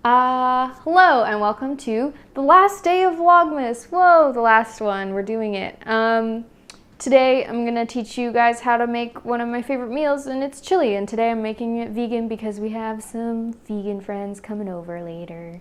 Hello and welcome to the last day of Vlogmas. Whoa, the last one, we're doing it. Today I'm gonna teach you guys how to make one of my favorite meals, and it's chili, and today I'm making it vegan because we have some vegan friends coming over later.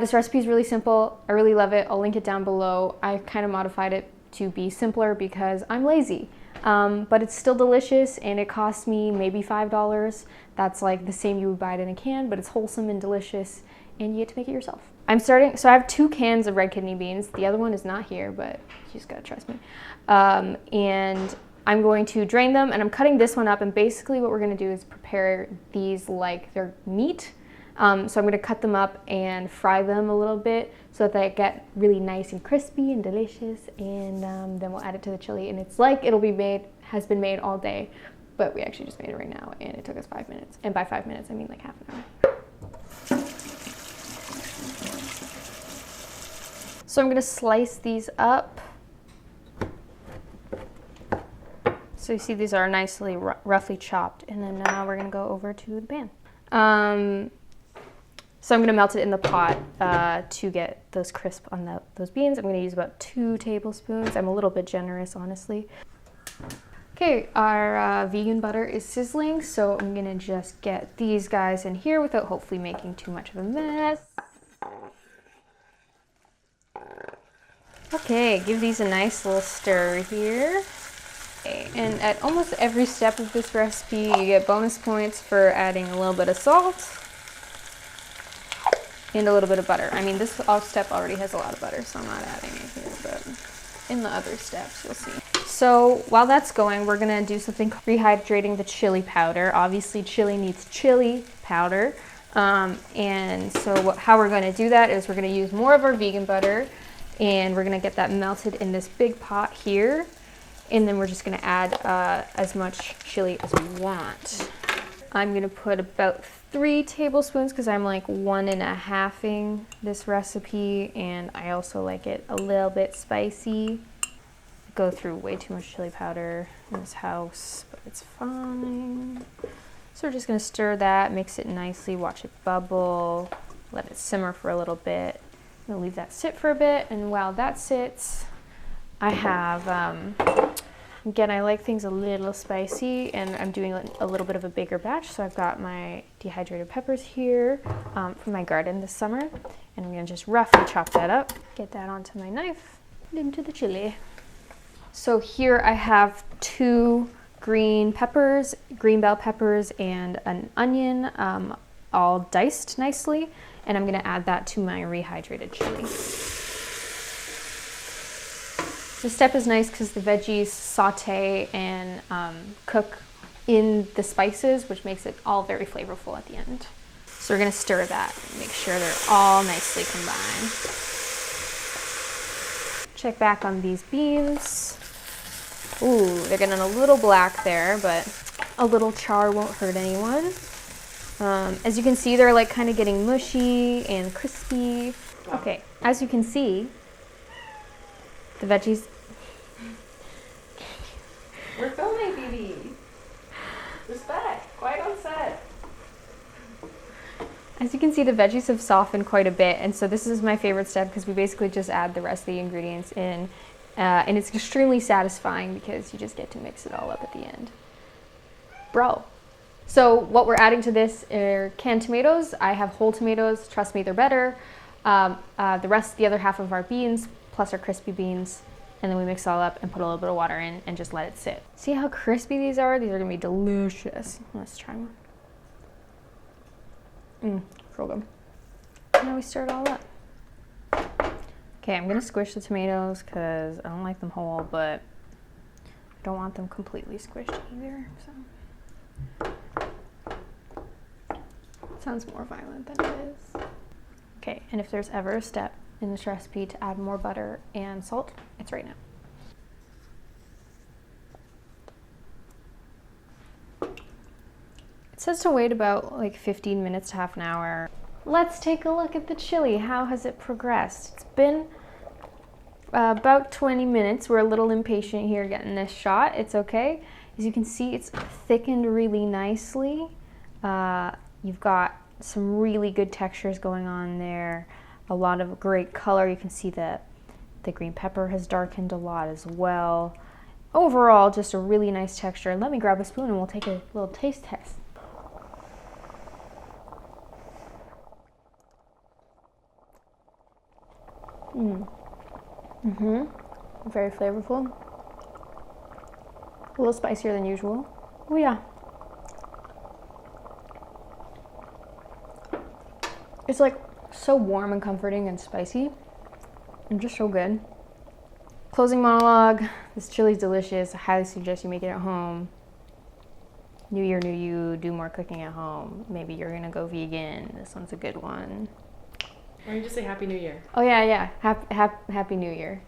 This recipe is really simple. I really love it. I'll link it down below. I kind of modified it to be simpler because I'm lazy. But it's still delicious, and it cost me maybe $5. That's like the same you would buy it in a can, but it's wholesome and delicious, and you get to make it yourself. So I have 2 cans of red kidney beans. The other one is not here, but you just gotta trust me. And I'm going to drain them, and I'm cutting this one up, and basically what we're gonna do is prepare these like they're meat. So I'm gonna cut them up and fry them a little bit so that they get really nice and crispy and delicious, and then we'll add it to the chili, and it's like has been made all day, but we actually just made it right now, and it took us 5 minutes, and by 5 minutes I mean like half an hour. So I'm gonna slice these up. So you see these are nicely roughly chopped, and then now we're gonna go over to the pan. So I'm gonna melt it in the pot to get those crisp on those beans. I'm gonna use about 2 tablespoons. I'm a little bit generous, honestly. Okay, our vegan butter is sizzling, so I'm gonna just get these guys in here without hopefully making too much of a mess. Okay, give these a nice little stir here. Okay, and at almost every step of this recipe, you get bonus points for adding a little bit of salt and a little bit of butter. I mean, this step already has a lot of butter, so I'm not adding it here, but in the other steps, you'll see. So while that's going, we're gonna do something called rehydrating the chili powder. Obviously, chili needs chili powder. And so how we're gonna do that is we're gonna use more of our vegan butter, and we're gonna get that melted in this big pot here. And then we're just gonna add as much chili as we want. I'm gonna put about 3 tablespoons because I'm like 1.5ing this recipe, and I also like it a little bit spicy. I go through way too much chili powder in this house, but it's fine. So we're just gonna stir that, mix it nicely, watch it bubble, let it simmer for a little bit. I'm gonna leave that sit for a bit, and while that sits, I have again, I like things a little spicy, and I'm doing a little bit of a bigger batch. So I've got my dehydrated peppers here from my garden this summer, and I'm gonna just roughly chop that up, get that onto my knife, and into the chili. So here I have 2 green bell peppers, and an onion, all diced nicely, and I'm gonna add that to my rehydrated chili. This step is nice because the veggies saute and cook in the spices, which makes it all very flavorful at the end. So we're gonna stir that, make sure they're all nicely combined. Check back on these beans. Ooh, they're getting a little black there, but a little char won't hurt anyone. As you can see, they're like kind of getting mushy and crispy. Okay, as you can see, the veggies. We're filming, baby. Respect. Quiet on set. As you can see, the veggies have softened quite a bit, and so this is my favorite step because we basically just add the rest of the ingredients in, and it's extremely satisfying because you just get to mix it all up at the end. Bro. So what we're adding to this are canned tomatoes. I have whole tomatoes. Trust me, they're better. The other half of our beans, plus our crispy beans, and then we mix it all up and put a little bit of water in and just let it sit. See how crispy these are? These are gonna be delicious. Let's try one. So good. Now we stir it all up. Okay, I'm gonna squish the tomatoes because I don't like them whole, but I don't want them completely squished either, so. Sounds more violent than it is. Okay, and if there's ever a step in this recipe to add more butter and salt, it's right now. It says to wait about like 15 minutes to half an hour. Let's take a look at the chili. How has it progressed? It's been about 20 minutes. We're a little impatient here getting this shot. It's okay. As you can see, it's thickened really nicely. You've got some really good textures going on there. A lot of great color. You can see that the green pepper has darkened a lot as well. Overall, just a really nice texture. Let me grab a spoon and we'll take a little taste test. Very flavorful. A little spicier than usual. Oh yeah. It's like so warm and comforting and spicy. And just so good. Closing monologue. This chili's delicious. I highly suggest you make it at home. New year, new you. Do more cooking at home. Maybe you're gonna go vegan. This one's a good one. Or you just say Happy New Year. Oh yeah, yeah. Happy New Year.